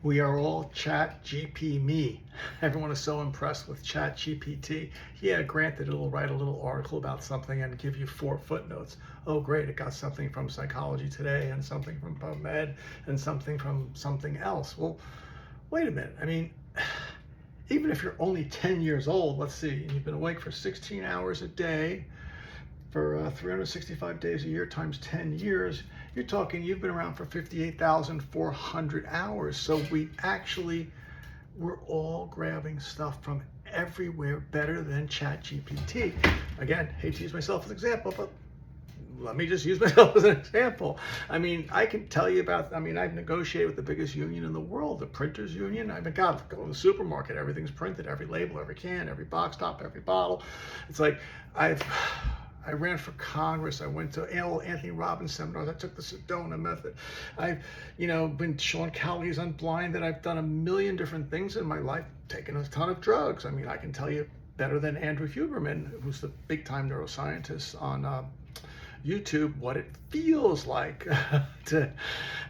We are all Chat GP me. Everyone is so impressed with Chat GPT. Yeah, granted, it'll write a little article about something and give you 4 footnotes. Oh, great, it got something from Psychology Today and something from PubMed and something from something else. Well, wait a minute. I mean, even if you're only 10 years old, let's see, and you've been awake for 16 hours a day, for 365 days a year times 10 years, you're talking you've been around for 58,400 hours. So we're all grabbing stuff from everywhere better than ChatGPT. Again, hate to use myself as an example, but let me just use myself as an example. I mean, I can tell you about, I've negotiated with the biggest union in the world, the printers union. God, go to the supermarket, everything's printed, every label, every can, every box top, every bottle. It's like, I ran for Congress. I went to Anthony Robbins seminars. I took the Sedona method. I've, been Sean Callaghan's Unblinded. I've done a million different things in my life, taken a ton of drugs. I can tell you better than Andrew Huberman, who's the big-time neuroscientist on YouTube, what it feels like to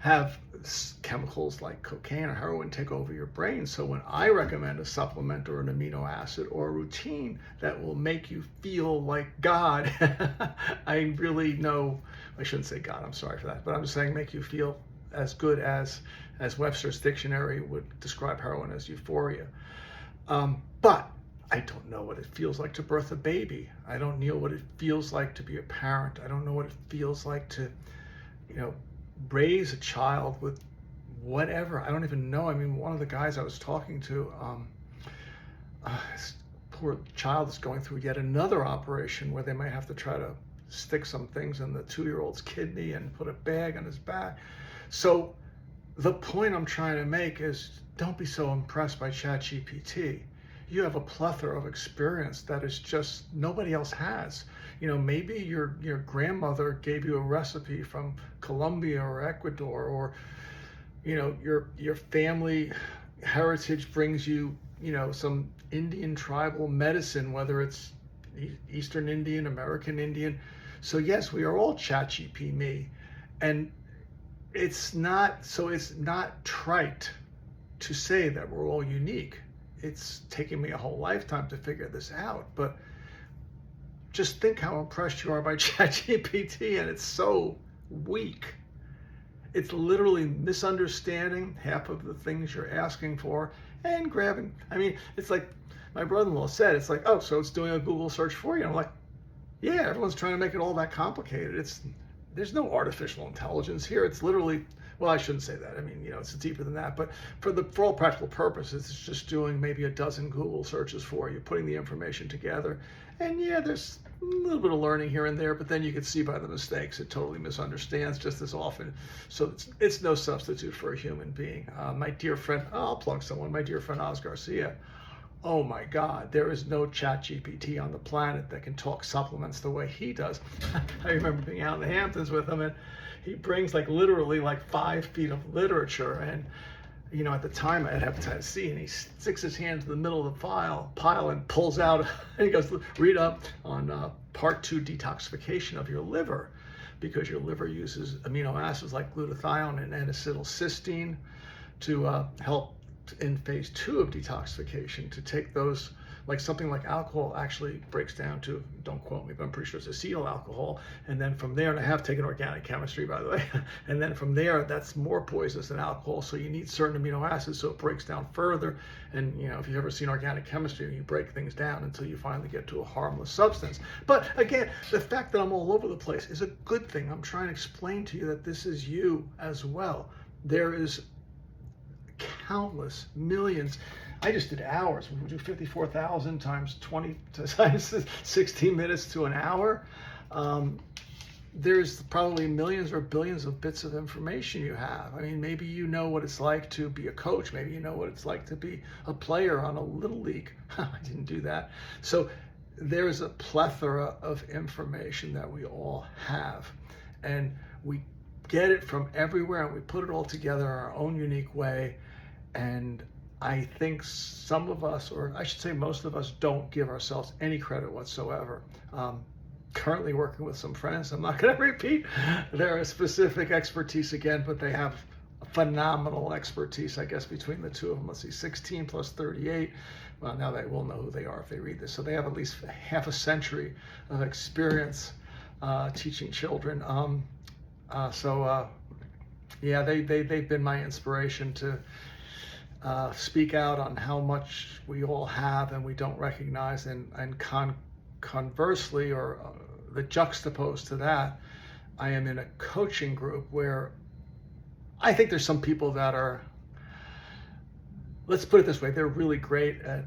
have chemicals like cocaine or heroin take over your brain. So when I recommend a supplement or an amino acid or a routine that will make you feel like God, I really know, I shouldn't say God, I'm sorry for that, but I'm just saying make you feel as good as Webster's dictionary would describe heroin as euphoria. But I don't know what it feels like to birth a baby. I don't know what it feels like to be a parent. I don't know what it feels like to, raise a child with whatever. I don't even know. One of the guys I was talking to, this poor child is going through yet another operation where they might have to try to stick some things in the 2-year-old's kidney and put a bag on his back. So the point I'm trying to make is don't be so impressed by ChatGPT. You have a plethora of experience that is just nobody else has. Maybe your grandmother gave you a recipe from Colombia or Ecuador, or your family heritage brings you some Indian tribal medicine, whether it's Eastern Indian, American Indian. So yes, we are all ChatGPT me, and it's not trite to say that we're all unique. It's taken me a whole lifetime to figure this out, but just think how impressed you are by ChatGPT, and it's so weak. It's literally misunderstanding half of the things you're asking for and grabbing. It's like my brother-in-law said, it's like, oh, so it's doing a Google search for you. And I'm like, yeah, everyone's trying to make it all that complicated. There's no artificial intelligence here. It's literally, well, I shouldn't say that. It's deeper than that. But for all practical purposes, it's just doing maybe a dozen Google searches for you, putting the information together. And yeah, there's a little bit of learning here and there, but then you can see by the mistakes, it totally misunderstands just as often. So it's no substitute for a human being. My dear friend, I'll plug someone, my dear friend Oz Garcia. Oh my God, there is no ChatGPT on the planet that can talk supplements the way he does. I remember being out in the Hamptons with him, and he brings literally 5 feet of literature. And at the time I had hepatitis C, and he sticks his hand to the middle of the pile and pulls out, and he goes, read up on part 2 detoxification of your liver, because your liver uses amino acids like glutathione and N-acetylcysteine to help in phase 2 of detoxification, to take those, like something like alcohol actually breaks down to, don't quote me, but I'm pretty sure it's acetyl alcohol. And then from there, and I have taken organic chemistry, by the way, and then from there, that's more poisonous than alcohol. So you need certain amino acids so it breaks down further. And if you've ever seen organic chemistry, you break things down until you finally get to a harmless substance. But again, the fact that I'm all over the place is a good thing. I'm trying to explain to you that this is you as well. There is countless millions. I just did hours. We would do 54,000 times 20 times 60 minutes to an hour. There's probably millions or billions of bits of information you have. Maybe you know what it's like to be a coach. Maybe you know what it's like to be a player on a little league. I didn't do that. So there's a plethora of information that we all have, and we get it from everywhere, and we put it all together in our own unique way. And I think some of us, or I should say most of us, don't give ourselves any credit whatsoever. Currently working with some friends, I'm not going to repeat their specific expertise again, but they have phenomenal expertise, I guess, between the two of them. Let's see, 16 plus 38. Well, now they will know who they are if they read this. So they have at least half a century of experience teaching children. Yeah, they've been my inspiration to speak out on how much we all have and we don't recognize, and conversely, or the juxtaposed to that, I am in a coaching group where I think there's some people that are, let's put it this way, they're really great at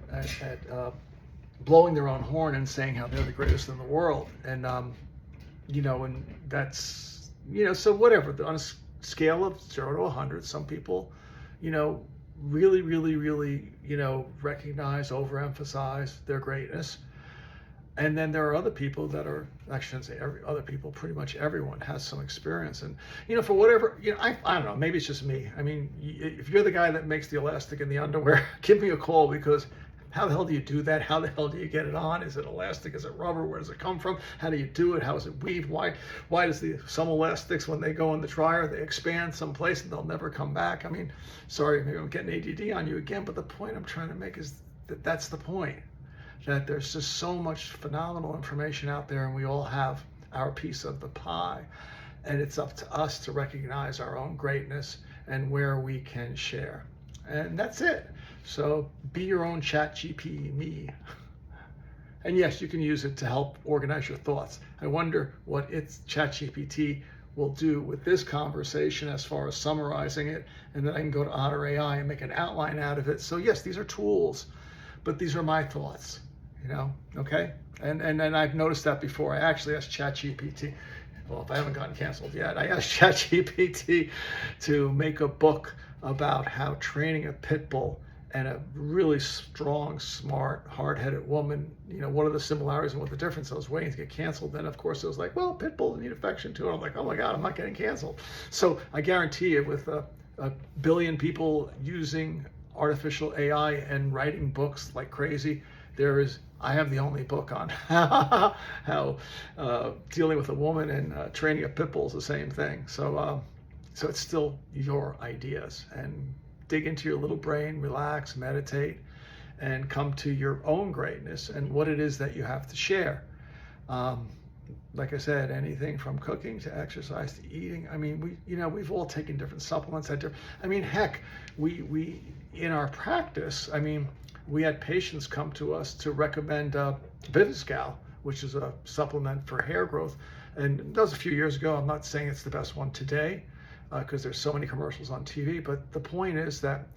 blowing their own horn and saying how they're the greatest in the world. And, and that's, so whatever, on a scale of 0 to 100, some people, really, really, really, recognize, overemphasize their greatness. And then there are other people that are, I shouldn't say other people, pretty much everyone has some experience. And, for whatever, I don't know, maybe it's just me. I mean, if you're the guy that makes the elastic in the underwear, give me a call, because how the hell do you do that? How the hell do you get it on? Is it elastic? Is it rubber? Where does it come from? How do you do it? How is it weaved? Why does some elastics, when they go in the dryer, they expand someplace and they'll never come back? I mean, sorry, maybe I'm getting ADD on you again, but the point I'm trying to make is that that's the point. That there's just so much phenomenal information out there, and we all have our piece of the pie, and it's up to us to recognize our own greatness and where we can share. And that's it. So be your own ChatGPT me. And yes, you can use it to help organize your thoughts. I wonder what ChatGPT will do with this conversation as far as summarizing it, and then I can go to Otter AI and make an outline out of it. So yes, these are tools, but these are my thoughts. Okay? And I've noticed that before. I actually asked ChatGPT, well, if I haven't gotten canceled yet, I asked ChatGPT to make a book about how training a pit bull and a really strong, smart, hard-headed woman, what are the similarities and what the difference? I was waiting to get canceled. Then, of course, it was like, well, pit bulls need affection too. And I'm like, oh my God, I'm not getting canceled. So I guarantee you, with a billion people using artificial AI and writing books like crazy, I have the only book on how dealing with a woman and training a pit bull is the same thing. So it's still your ideas, and dig into your little brain, relax, meditate, and come to your own greatness and what it is that you have to share. Like I said, anything from cooking to exercise to eating. I mean, we've all taken different supplements heck, we in our practice, we had patients come to us to recommend Viviscal, which is a supplement for hair growth. And that was a few years ago. I'm not saying it's the best one today, because there's so many commercials on TV. But the point is that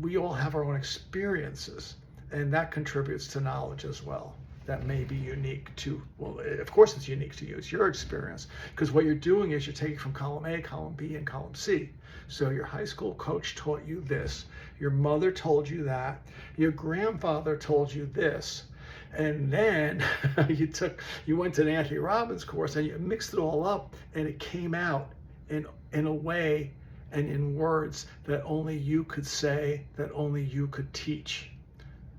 we all have our own experiences, and that contributes to knowledge as well. That may be unique to, well, of course it's unique to you. It's your experience, because what you're doing is you're taking from column A, column B, and column C. So your high school coach taught you this. Your mother told you that. Your grandfather told you this. And then you went to an Anthony Robbins course and you mixed it all up, and it came out in a way and in words that only you could say, that only you could teach.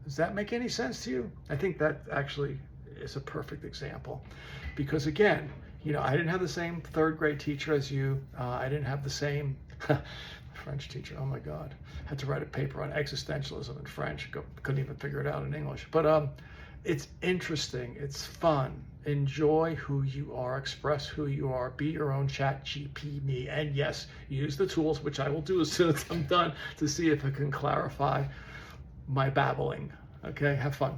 Does that make any sense to you? I think that actually is a perfect example, because again, I didn't have the same third grade teacher as you. I didn't have the same French teacher. Oh my God, had to write a paper on existentialism in French. Couldn't even figure it out in English. But it's interesting. It's fun. Enjoy who you are. Express who you are. Be your own ChatGPT me. And yes, use the tools, which I will do as soon as I'm done, to see if it can clarify my babbling. Okay, have fun.